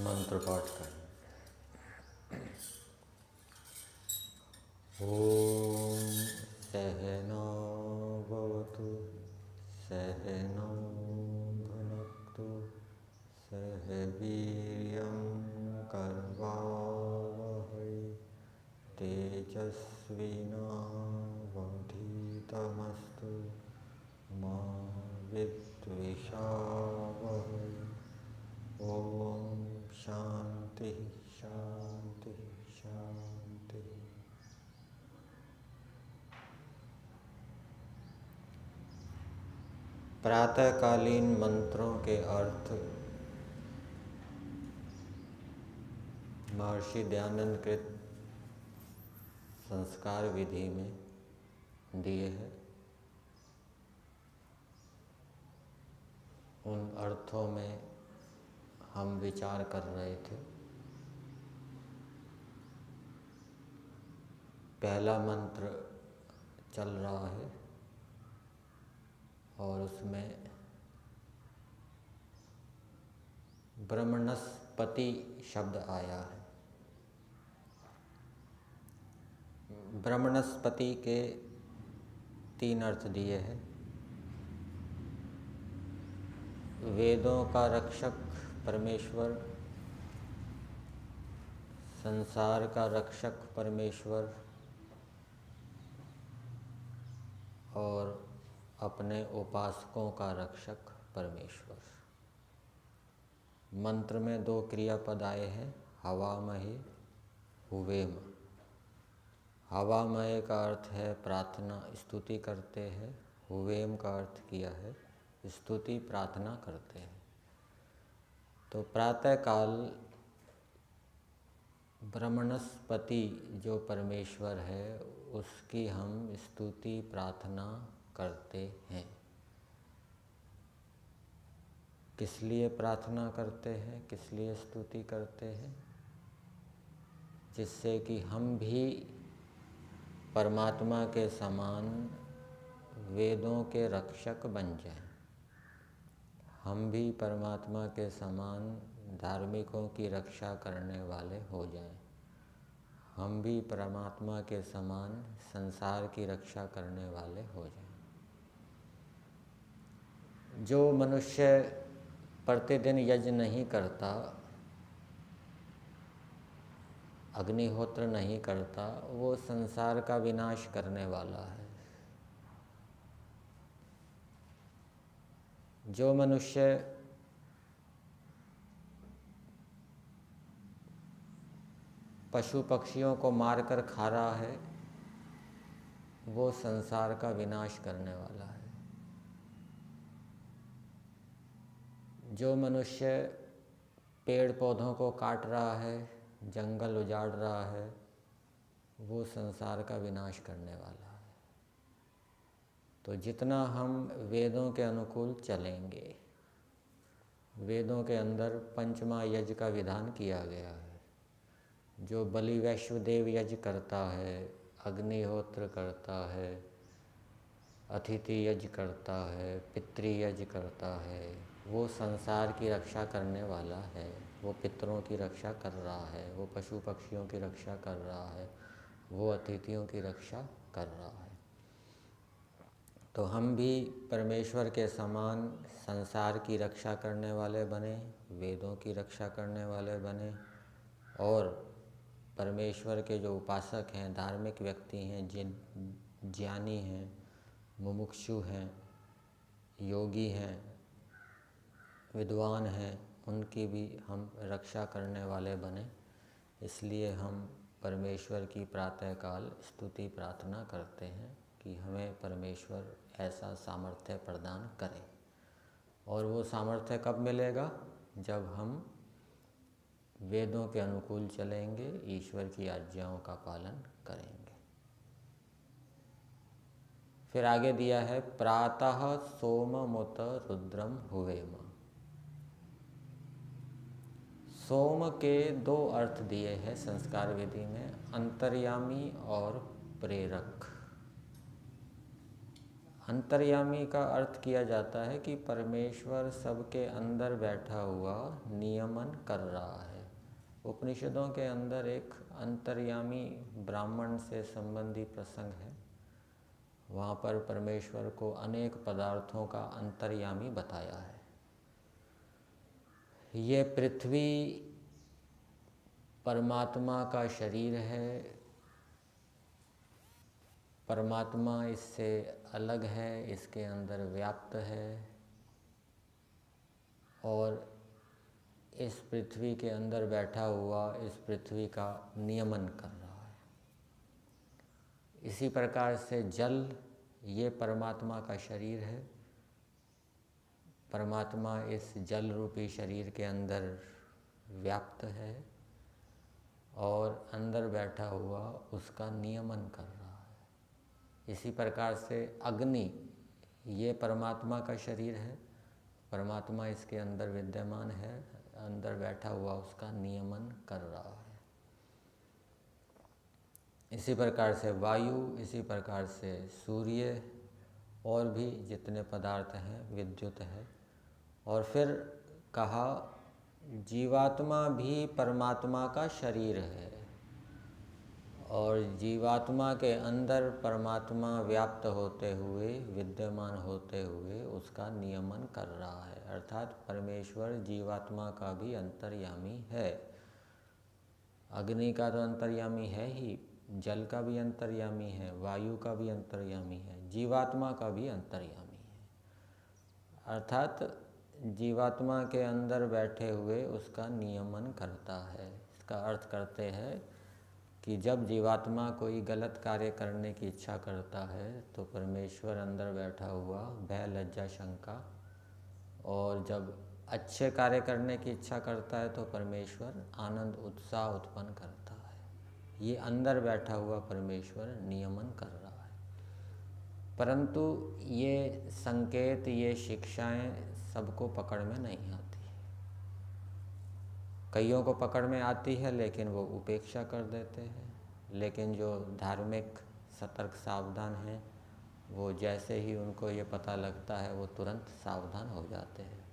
मंत्र पाठ करें। ओम सहना भवतु सहनौ भुनक्तु सह वीर्यं करवावहै तेजस्विनावधीतमस्तु मा विद्विषावहै। ओम शांति शांति शांति। प्रातःकालीन मंत्रों के अर्थ महर्षि दयानंद कृत संस्कार विधि में दिए हैं। उन अर्थों में हम विचार कर रहे थे। पहला मंत्र चल रहा है और उसमें ब्रह्मणस्पति शब्द आया है। ब्रह्मणस्पति के 3 अर्थ दिए हैं। वेदों का रक्षक परमेश्वर, संसार का रक्षक परमेश्वर और अपने उपासकों का रक्षक परमेश्वर। मंत्र में 2 क्रियापद आए हैं, हवामहे हुवेम। हवामहे का अर्थ है प्रार्थना, स्तुति करते हैं। हुवेम का अर्थ किया है स्तुति प्रार्थना करते हैं। तो प्रातःकाल ब्रह्मणस्पति जो परमेश्वर है उसकी हम स्तुति प्रार्थना करते हैं। किस लिए प्रार्थना करते हैं, किस लिए स्तुति करते हैं? जिससे कि हम भी परमात्मा के समान वेदों के रक्षक बन जाएं। हम भी परमात्मा के समान धार्मिकों की रक्षा करने वाले हो जाएं। हम भी परमात्मा के समान संसार की रक्षा करने वाले हो जाएं। जो मनुष्य प्रतिदिन यज्ञ नहीं करता, अग्निहोत्र नहीं करता, वो संसार का विनाश करने वाला है। जो मनुष्य पशु पक्षियों को मारकर खा रहा है वो संसार का विनाश करने वाला है। जो मनुष्य पेड़ पौधों को काट रहा है, जंगल उजाड़ रहा है, वो संसार का विनाश करने वाला है। तो जितना हम वेदों के अनुकूल चलेंगे, वेदों के अंदर पंचमा यज्ञ का विधान किया गया है। जो बलि वैश्वदेव यज्ञ करता है, अग्निहोत्र करता है, अतिथि यज्ञ करता है, पितृ यज्ञ करता है, वो संसार की रक्षा करने वाला है। वो पितरों की रक्षा कर रहा है, वो पशु पक्षियों की रक्षा कर रहा है, वो अतिथियों की रक्षा कर रहा है। तो हम भी परमेश्वर के समान संसार की रक्षा करने वाले बने, वेदों की रक्षा करने वाले बने और परमेश्वर के जो उपासक हैं, धार्मिक व्यक्ति हैं, जिन ज्ञानी हैं, मुमुक्षु हैं, योगी हैं, विद्वान हैं, उनकी भी हम रक्षा करने वाले बने। इसलिए हम परमेश्वर की प्रातःकाल स्तुति प्रार्थना करते हैं कि हमें परमेश्वर ऐसा सामर्थ्य प्रदान करें। और वो सामर्थ्य कब मिलेगा? जब हम वेदों के अनुकूल चलेंगे, ईश्वर की आज्ञाओं का पालन करेंगे। फिर आगे दिया है प्रातः सोममुत रुद्रम हुवेम। सोम के 2 अर्थ दिए हैं संस्कार विधि में, अंतर्यामी और प्रेरक। अंतर्यामी का अर्थ किया जाता है कि परमेश्वर सबके अंदर बैठा हुआ नियमन कर रहा है। उपनिषदों के अंदर एक अंतर्यामी ब्राह्मण से संबंधी प्रसंग है। वहाँ पर परमेश्वर को अनेक पदार्थों का अंतर्यामी बताया है। ये पृथ्वी परमात्मा का शरीर है, परमात्मा इससे अलग है, इसके अंदर व्याप्त है और इस पृथ्वी के अंदर बैठा हुआ इस पृथ्वी का नियमन कर रहा है। इसी प्रकार से जल ये परमात्मा का शरीर है, परमात्मा इस जल रूपी शरीर के अंदर व्याप्त है और अंदर बैठा हुआ उसका नियमन कर रहा है। इसी प्रकार से अग्नि ये परमात्मा का शरीर है, परमात्मा इसके अंदर विद्यमान है, अंदर बैठा हुआ उसका नियमन कर रहा है। इसी प्रकार से वायु, इसी प्रकार से सूर्य और भी जितने पदार्थ हैं, विद्युत है। और फिर कहा जीवात्मा भी परमात्मा का शरीर है और जीवात्मा के अंदर परमात्मा व्याप्त होते हुए, विद्यमान होते हुए उसका नियमन कर रहा है। अर्थात परमेश्वर जीवात्मा का भी अंतर्यामी है। अग्नि का तो अंतर्यामी है ही, जल का भी अंतर्यामी है, वायु का भी अंतर्यामी है, जीवात्मा का भी अंतर्यामी है। अर्थात जीवात्मा के अंदर बैठे हुए उसका नियमन करता है। इसका अर्थ करते हैं कि जब जीवात्मा कोई गलत कार्य करने की इच्छा करता है तो परमेश्वर अंदर बैठा हुआ भय, लज्जा, शंका, और जब अच्छे कार्य करने की इच्छा करता है तो परमेश्वर आनंद, उत्साह उत्पन्न करता है। ये अंदर बैठा हुआ परमेश्वर नियमन कर रहा है। परंतु ये संकेत, ये शिक्षाएं सबको पकड़ में नहीं आती। कईयों को पकड़ में आती है लेकिन वो उपेक्षा कर देते हैं। लेकिन जो धार्मिक, सतर्क, सावधान हैं, वो जैसे ही उनको ये पता लगता है वो तुरंत सावधान हो जाते हैं।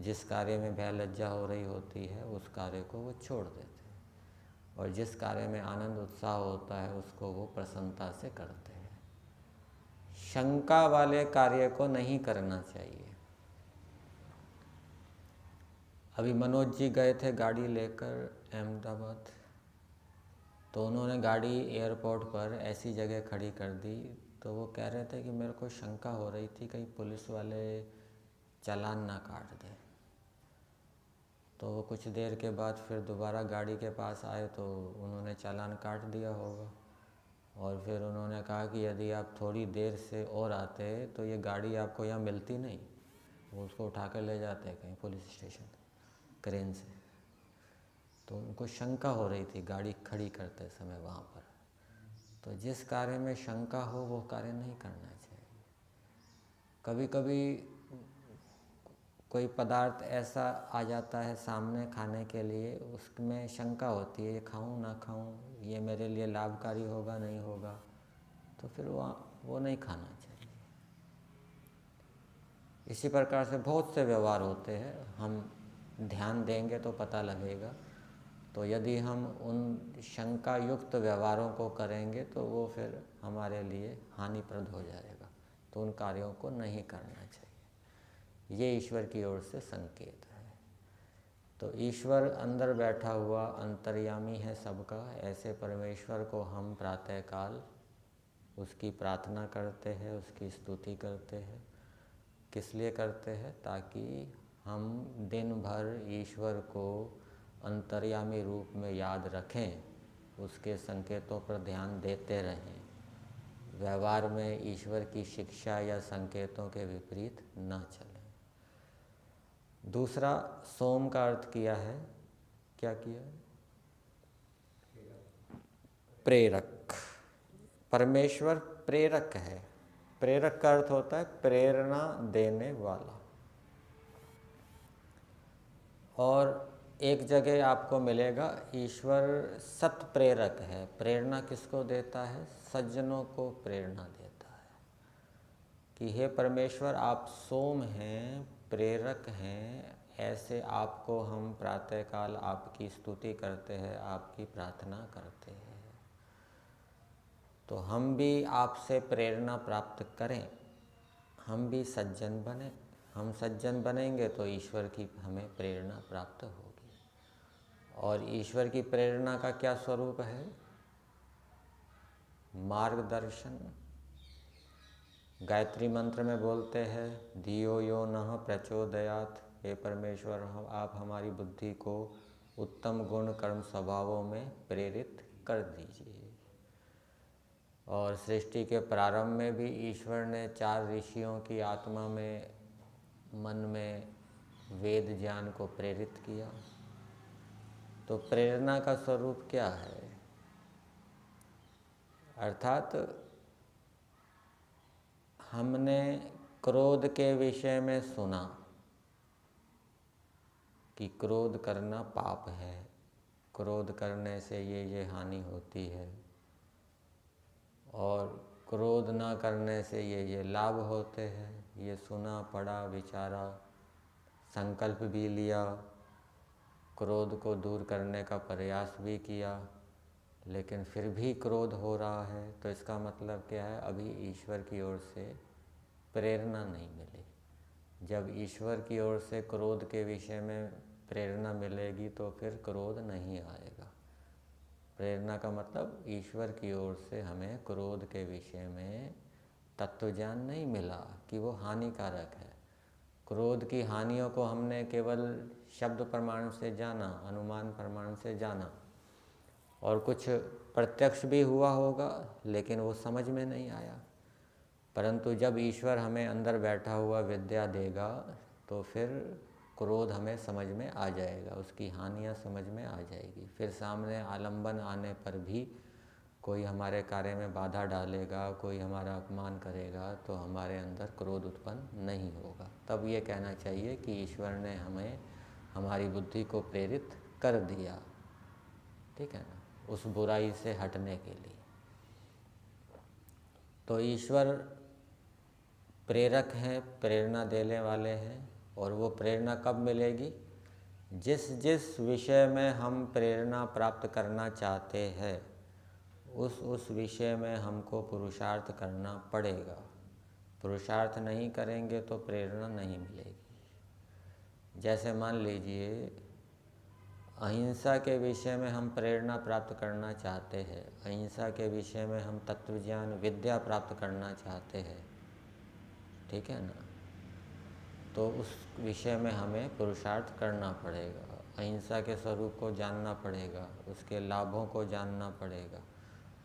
जिस कार्य में भय, लज्जा हो रही होती है उस कार्य को वो छोड़ देते हैं और जिस कार्य में आनंद, उत्साह होता है उसको वो प्रसन्नता से करते हैं। शंका वाले कार्य को नहीं करना चाहिए। अभी मनोज जी गए थे गाड़ी लेकर अहमदाबाद, तो उन्होंने गाड़ी एयरपोर्ट पर ऐसी जगह खड़ी कर दी तो वो कह रहे थे कि मेरे को शंका हो रही थी कहीं पुलिस वाले चालान ना काट दें। तो वो कुछ देर के बाद फिर दोबारा गाड़ी के पास आए तो उन्होंने चालान काट दिया होगा। और फिर उन्होंने कहा कि यदि आप थोड़ी देर से और आते तो ये गाड़ी आपको यहाँ मिलती नहीं, वो उसको उठा कर ले जाते कहीं पुलिस स्टेशन क्रेन से। तो उनको शंका हो रही थी गाड़ी खड़ी करते समय वहाँ पर। तो जिस कार्य में शंका हो वो कार्य नहीं करना चाहिए। कभी कभी कोई पदार्थ ऐसा आ जाता है सामने खाने के लिए, उसमें शंका होती है ये खाऊं ना खाऊं, ये मेरे लिए लाभकारी होगा नहीं होगा, तो फिर वो नहीं खाना चाहिए। इसी प्रकार से बहुत से व्यवहार होते हैं, हम ध्यान देंगे तो पता लगेगा। तो यदि हम उन शंका युक्त व्यवहारों को करेंगे तो वो फिर हमारे लिए हानिप्रद हो जाएगा। तो उन कार्यों को नहीं करना चाहिए। ये ईश्वर की ओर से संकेत है। तो ईश्वर अंदर बैठा हुआ अंतर्यामी है सबका। ऐसे परमेश्वर को हम प्रातःकाल उसकी प्रार्थना करते हैं, उसकी स्तुति करते हैं। किस लिए करते हैं? ताकि हम दिन भर ईश्वर को अंतर्यामी रूप में याद रखें, उसके संकेतों पर ध्यान देते रहें, व्यवहार में ईश्वर की शिक्षा या संकेतों के विपरीत न चलें। दूसरा, सोम का अर्थ किया है, क्या किया? प्रेरक। परमेश्वर प्रेरक है। प्रेरक का अर्थ होता है प्रेरणा देने वाला। और एक जगह आपको मिलेगा ईश्वर सत प्रेरक है। प्रेरणा किसको देता है? सज्जनों को प्रेरणा देता है। कि हे परमेश्वर, आप सोम हैं, प्रेरक हैं, ऐसे आपको हम प्रातःकाल आपकी स्तुति करते हैं, आपकी प्रार्थना करते हैं। तो हम भी आपसे प्रेरणा प्राप्त करें, हम भी सज्जन बने। हम सज्जन बनेंगे तो ईश्वर की हमें प्रेरणा प्राप्त होगी। और ईश्वर की प्रेरणा का क्या स्वरूप है? मार्गदर्शन। गायत्री मंत्र में बोलते हैं, धियो यो नः प्रचोदयात्। हे परमेश्वर, आप हमारी बुद्धि को उत्तम गुण कर्म स्वभावों में प्रेरित कर दीजिए। और सृष्टि के प्रारंभ में भी ईश्वर ने 4 ऋषियों की आत्मा में, मन में वेद ज्ञान को प्रेरित किया। तो प्रेरणा का स्वरूप क्या है? अर्थात हमने क्रोध के विषय में सुना कि क्रोध करना पाप है, क्रोध करने से ये हानि होती है, और क्रोध ना करने से ये लाभ होते हैं। ये सुना, पढ़ा, विचारा, संकल्प भी लिया, क्रोध को दूर करने का प्रयास भी किया, लेकिन फिर भी क्रोध हो रहा है। तो इसका मतलब क्या है? अभी ईश्वर की ओर से प्रेरणा नहीं मिली। जब ईश्वर की ओर से क्रोध के विषय में प्रेरणा मिलेगी तो फिर क्रोध नहीं आएगा। प्रेरणा का मतलब ईश्वर की ओर से हमें क्रोध के विषय में तत्व ज्ञान नहीं मिला कि वो हानिकारक है। क्रोध की हानियों को हमने केवल शब्द प्रमाण से जाना, अनुमान प्रमाण से जाना, और कुछ प्रत्यक्ष भी हुआ होगा, लेकिन वो समझ में नहीं आया। परंतु जब ईश्वर हमें अंदर बैठा हुआ विद्या देगा तो फिर क्रोध हमें समझ में आ जाएगा, उसकी हानियाँ समझ में आ जाएगी। फिर सामने आलंबन आने पर भी कोई हमारे कार्य में बाधा डालेगा, कोई हमारा अपमान करेगा, तो हमारे अंदर क्रोध उत्पन्न नहीं होगा। तब ये कहना चाहिए कि ईश्वर ने हमें, हमारी बुद्धि को प्रेरित कर दिया, ठीक है ना, उस बुराई से हटने के लिए। तो ईश्वर प्रेरक हैं, प्रेरणा देने वाले हैं। और वो प्रेरणा कब मिलेगी? जिस जिस विषय में हम प्रेरणा प्राप्त करना चाहते हैं, उस विषय में हमको पुरुषार्थ करना पड़ेगा। पुरुषार्थ नहीं करेंगे तो प्रेरणा नहीं मिलेगी। जैसे मान लीजिए, अहिंसा के विषय में हम प्रेरणा प्राप्त करना चाहते हैं, अहिंसा के विषय में हम तत्वज्ञान विद्या प्राप्त करना चाहते हैं, ठीक है ना, तो उस विषय में हमें पुरुषार्थ करना पड़ेगा। अहिंसा के स्वरूप को जानना पड़ेगा, उसके लाभों को जानना पड़ेगा।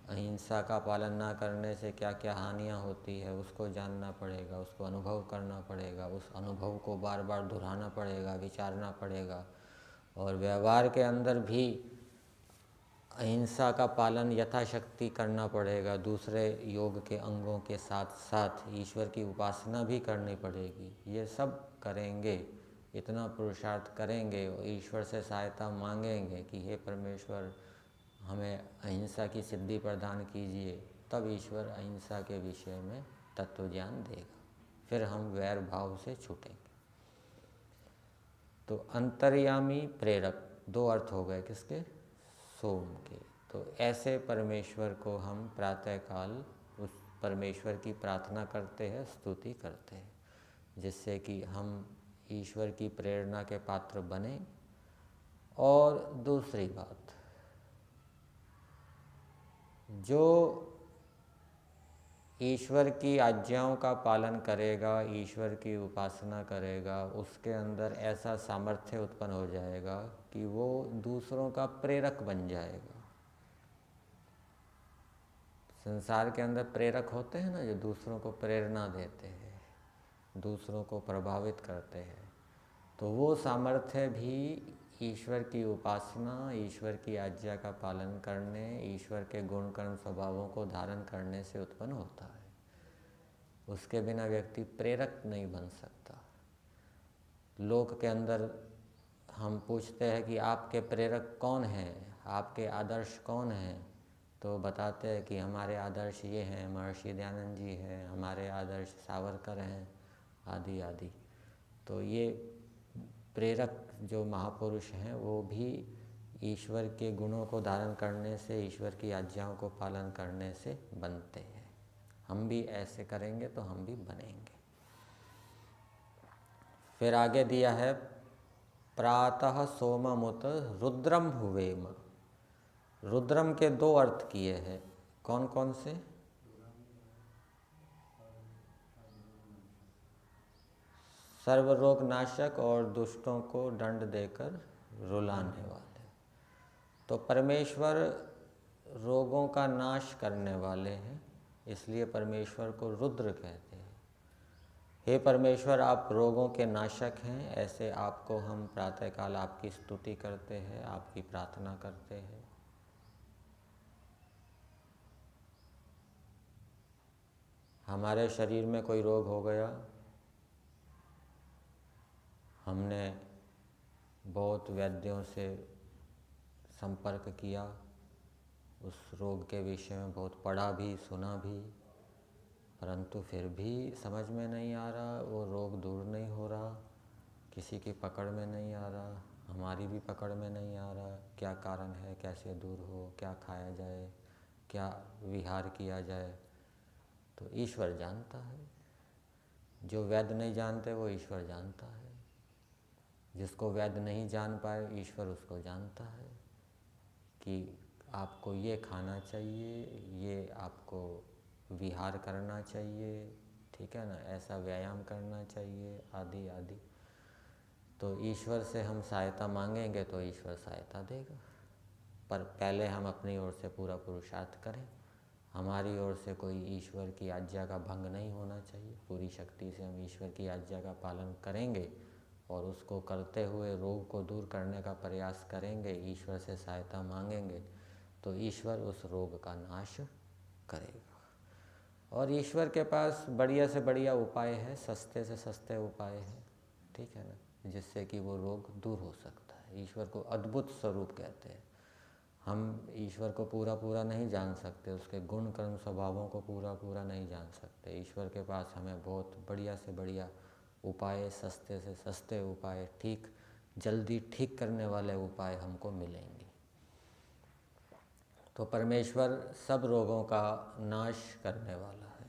अहिंसा का पालन ना करने से क्या क्या हानियाँ होती है उसको जानना पड़ेगा, उसको अनुभव करना पड़ेगा, उस अनुभव को बार बार दोहराना पड़ेगा, विचारना पड़ेगा। और व्यवहार के अंदर भी अहिंसा का पालन यथाशक्ति करना पड़ेगा। दूसरे योग के अंगों के साथ साथ ईश्वर की उपासना भी करनी पड़ेगी। ये सब करेंगे, इतना पुरुषार्थ करेंगे और ईश्वर से सहायता मांगेंगे कि हे परमेश्वर, हमें अहिंसा की सिद्धि प्रदान कीजिए, तब ईश्वर अहिंसा के विषय में तत्व ज्ञान देगा। फिर हम वैर भाव से छूटेंगे। तो अंतर्यामी प्रेरक 2 अर्थ हो गए किसके? सोम के। तो ऐसे परमेश्वर को हम प्रातःकाल उस परमेश्वर की प्रार्थना करते हैं, स्तुति करते हैं, जिससे कि हम ईश्वर की प्रेरणा के पात्र बने। और दूसरी बात, जो ईश्वर की आज्ञाओं का पालन करेगा, ईश्वर की उपासना करेगा, उसके अंदर ऐसा सामर्थ्य उत्पन्न हो जाएगा कि वो दूसरों का प्रेरक बन जाएगा। संसार के अंदर प्रेरक होते हैं ना, जो दूसरों को प्रेरणा देते हैं, दूसरों को प्रभावित करते हैं, तो वो सामर्थ्य भी ईश्वर की उपासना, ईश्वर की आज्ञा का पालन करने, ईश्वर के गुण कर्म स्वभावों को धारण करने से उत्पन्न होता है। उसके बिना व्यक्ति प्रेरक नहीं बन सकता। लोक के अंदर हम पूछते हैं कि आपके प्रेरक कौन हैं, आपके आदर्श कौन हैं, तो बताते हैं कि हमारे आदर्श ये हैं, महर्षि दयानंद जी हैं, हमारे आदर्श सावरकर हैं, आदि आदि। तो ये प्रेरक जो महापुरुष हैं वो भी ईश्वर के गुणों को धारण करने से, ईश्वर की आज्ञाओं को पालन करने से बनते हैं। हम भी ऐसे करेंगे तो हम भी बनेंगे। फिर आगे दिया है प्रातः सोममुत रुद्रम हुवेम। रुद्रम के दो अर्थ किए हैं। कौन कौन से? सर्वरोग नाशक और दुष्टों को दंड देकर रुलाने वाले। तो परमेश्वर रोगों का नाश करने वाले हैं, इसलिए परमेश्वर को रुद्र कहते हैं। हे परमेश्वर, आप रोगों के नाशक हैं, ऐसे आपको हम प्रातःकाल आपकी स्तुति करते हैं, आपकी प्रार्थना करते हैं। हमारे शरीर में कोई रोग हो गया, हमने बहुत वैद्यों से संपर्क किया, उस रोग के विषय में बहुत पढ़ा भी, सुना भी, परंतु फिर भी समझ में नहीं आ रहा, वो रोग दूर नहीं हो रहा, किसी की पकड़ में नहीं आ रहा, हमारी भी पकड़ में नहीं आ रहा। क्या कारण है, कैसे दूर हो, क्या खाया जाए, क्या विहार किया जाए, तो ईश्वर जानता है। जो वैद्य नहीं जानते वो ईश्वर जानता है। जिसको वैद्य नहीं जान पाए, ईश्वर उसको जानता है कि आपको ये खाना चाहिए, ये आपको विहार करना चाहिए, ठीक है ना, ऐसा व्यायाम करना चाहिए, आदि आदि। तो ईश्वर से हम सहायता मांगेंगे तो ईश्वर सहायता देगा, पर पहले हम अपनी ओर से पूरा पुरुषार्थ करें। हमारी ओर से कोई ईश्वर की आज्ञा का भंग नहीं होना चाहिए। पूरी शक्ति से हम ईश्वर की आज्ञा का पालन करेंगे और उसको करते हुए रोग को दूर करने का प्रयास करेंगे, ईश्वर से सहायता मांगेंगे, तो ईश्वर उस रोग का नाश करेगा। और ईश्वर के पास बढ़िया से बढ़िया उपाय है, सस्ते से सस्ते उपाय हैं, ठीक है ना, जिससे कि वो रोग दूर हो सकता है। ईश्वर को अद्भुत स्वरूप कहते हैं। हम ईश्वर को पूरा पूरा नहीं जान सकते, उसके गुण कर्म स्वभावों को पूरा पूरा नहीं जान सकते। ईश्वर के पास हमें बहुत बढ़िया से बढ़िया उपाय, सस्ते से सस्ते उपाय, ठीक जल्दी ठीक करने वाले उपाय हमको मिलेंगे। तो परमेश्वर सब रोगों का नाश करने वाला है।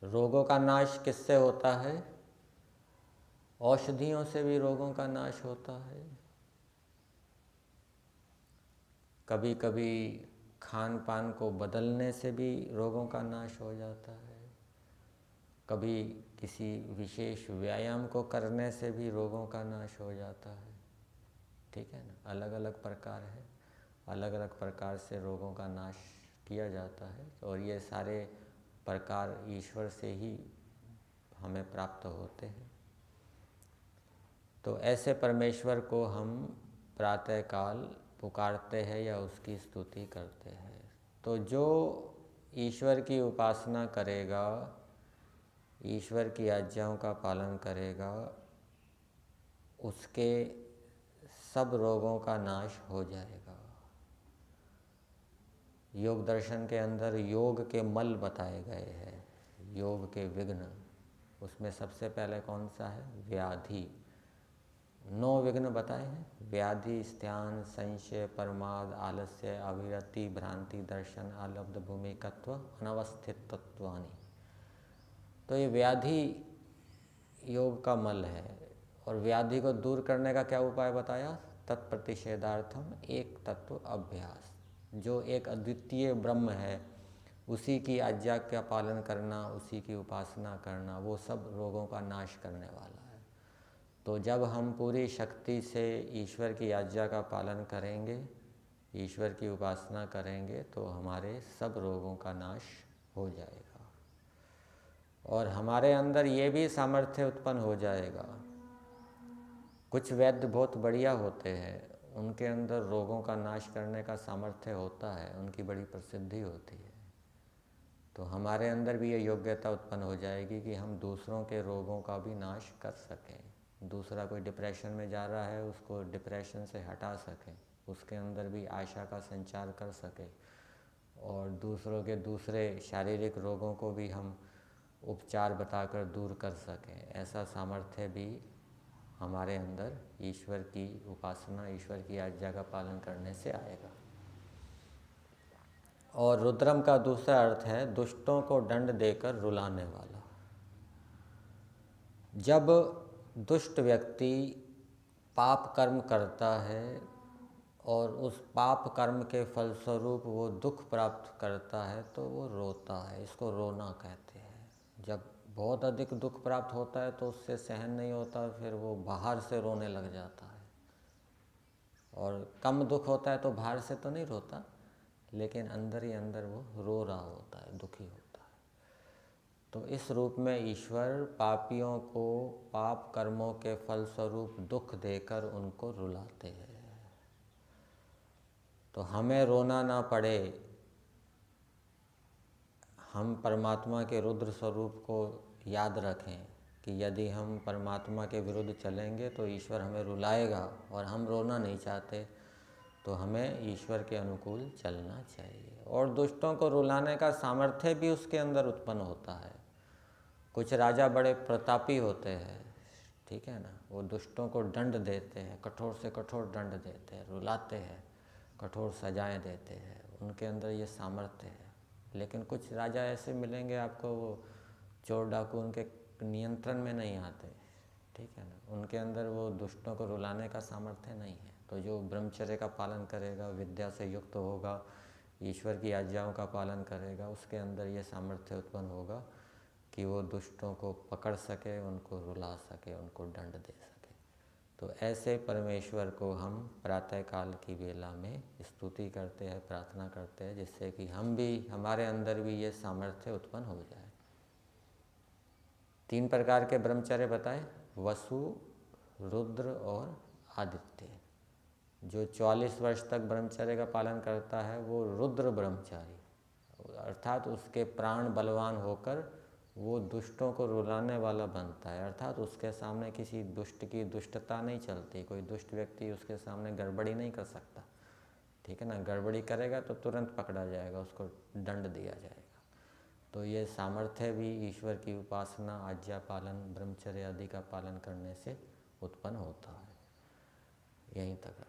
रोगों का नाश किससे होता है? औषधियों से भी रोगों का नाश होता है। कभी कभी खान पान को बदलने से भी रोगों का नाश हो जाता है। कभी किसी विशेष व्यायाम को करने से भी रोगों का नाश हो जाता है, ठीक है ना। अलग अलग प्रकार है, अलग अलग प्रकार से रोगों का नाश किया जाता है, और ये सारे प्रकार ईश्वर से ही हमें प्राप्त होते हैं। तो ऐसे परमेश्वर को हम प्रातःकाल पुकारते हैं या उसकी स्तुति करते हैं। तो जो ईश्वर की उपासना करेगा, ईश्वर की आज्ञाओं का पालन करेगा, उसके सब रोगों का नाश हो जाएगा। योग दर्शन के अंदर योग के मल बताए गए हैं, योग के विघ्न। उसमें सबसे पहले कौन सा है? व्याधि। 9 विघ्न बताए हैं: व्याधि, स्थान, संशय, प्रमाद, आलस्य, अविरति, भ्रांति, दर्शन, अलब्ध भूमिकत्व, अनवस्थित तत्वानि। तो ये व्याधि योग का मल है। और व्याधि को दूर करने का क्या उपाय बताया? तत्प्रतिषेधार्थम एक तत्व अभ्यास। जो एक अद्वितीय ब्रह्म है, उसी की आज्ञा का पालन करना, उसी की उपासना करना, वो सब रोगों का नाश करने वाला है। तो जब हम पूरी शक्ति से ईश्वर की आज्ञा का पालन करेंगे, ईश्वर की उपासना करेंगे, तो हमारे सब रोगों का नाश हो जाएगा। और हमारे अंदर ये भी सामर्थ्य उत्पन्न हो जाएगा। कुछ वैद्य बहुत बढ़िया होते हैं, उनके अंदर रोगों का नाश करने का सामर्थ्य होता है, उनकी बड़ी प्रसिद्धि होती है। तो हमारे अंदर भी ये योग्यता उत्पन्न हो जाएगी कि हम दूसरों के रोगों का भी नाश कर सकें। दूसरा कोई डिप्रेशन में जा रहा है, उसको डिप्रेशन से हटा सकें, उसके अंदर भी आशा का संचार कर सके और दूसरों के दूसरे शारीरिक रोगों को भी हम उपचार बताकर दूर कर सकें, ऐसा सामर्थ्य भी हमारे अंदर ईश्वर की उपासना, ईश्वर की आज्ञा का पालन करने से आएगा। और रुद्रम का दूसरा अर्थ है दुष्टों को दंड देकर रुलाने वाला। जब दुष्ट व्यक्ति पाप कर्म करता है और उस पाप कर्म के फलस्वरूप वो दुख प्राप्त करता है तो वो रोता है, इसको रोना कहते हैं। जब बहुत अधिक दुख प्राप्त होता है तो उससे सहन नहीं होता, फिर वो बाहर से रोने लग जाता है। और कम दुख होता है तो बाहर से तो नहीं रोता, लेकिन अंदर ही अंदर वो रो रहा होता है, दुखी होता है। तो इस रूप में ईश्वर पापियों को पाप कर्मों के फलस्वरूप दुख देकर उनको रुलाते हैं। तो हमें रोना ना पड़े, हम परमात्मा के रुद्र स्वरूप को याद रखें कि यदि हम परमात्मा के विरुद्ध चलेंगे तो ईश्वर हमें रुलाएगा, और हम रोना नहीं चाहते तो हमें ईश्वर के अनुकूल चलना चाहिए। और दुष्टों को रुलाने का सामर्थ्य भी उसके अंदर उत्पन्न होता है। कुछ राजा बड़े प्रतापी होते हैं, ठीक है ना, वो दुष्टों को दंड देते हैं, कठोर से कठोर दंड देते हैं, रुलाते हैं, कठोर सजाएं देते हैं, उनके अंदर ये सामर्थ्य है। लेकिन कुछ राजा ऐसे मिलेंगे आपको, वो चोर डाकू उनके नियंत्रण में नहीं आते, ठीक है ना, उनके अंदर वो दुष्टों को रुलाने का सामर्थ्य नहीं है। तो जो ब्रह्मचर्य का पालन करेगा, विद्या से युक्त होगा, ईश्वर की आज्ञाओं का पालन करेगा, उसके अंदर ये सामर्थ्य उत्पन्न होगा कि वो दुष्टों को पकड़ सके, उनको रुला सके, उनको दंड दे सके। तो ऐसे परमेश्वर को हम प्रातःकाल की वेला में स्तुति करते हैं, प्रार्थना करते हैं, जिससे कि हम भी, हमारे अंदर भी ये सामर्थ्य उत्पन्न हो जाए। 3 प्रकार के ब्रह्मचर्य बताए, वसु, रुद्र और आदित्य। जो 44 वर्ष तक ब्रह्मचर्य का पालन करता है वो रुद्र ब्रह्मचारी, अर्थात उसके प्राण बलवान होकर वो दुष्टों को रुलाने वाला बनता है। अर्थात उसके सामने किसी दुष्ट की दुष्टता नहीं चलती, कोई दुष्ट व्यक्ति उसके सामने गड़बड़ी नहीं कर सकता, ठीक है ना। गड़बड़ी करेगा तो तुरंत पकड़ा जाएगा, उसको दंड दिया जाएगा। तो ये सामर्थ्य भी ईश्वर की उपासना, आज्ञा पालन, ब्रह्मचर्य आदि का पालन करने से उत्पन्न होता है। यहीं तक।